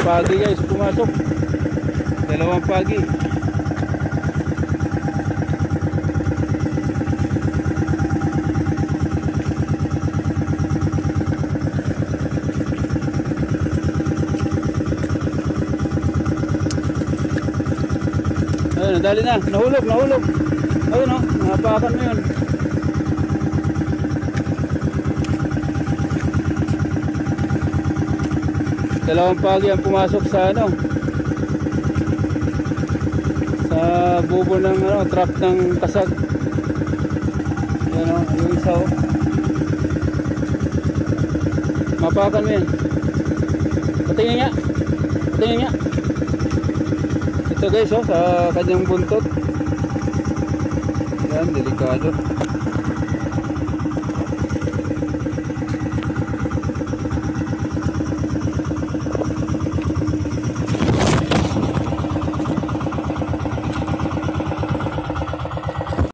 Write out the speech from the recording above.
pagi guys pumasok. Dalawang pagi. Ayun, dali na. Nahulog. Ayun o, napakan mo yun. Dalawang pagi ang pumasok sa ano, sa bubo ng trap ng kasag. Yan o, yung isa o. Mapakan mo yan. Patingin nga. Ito guys, sa kanyang buntot. Yan, delikado.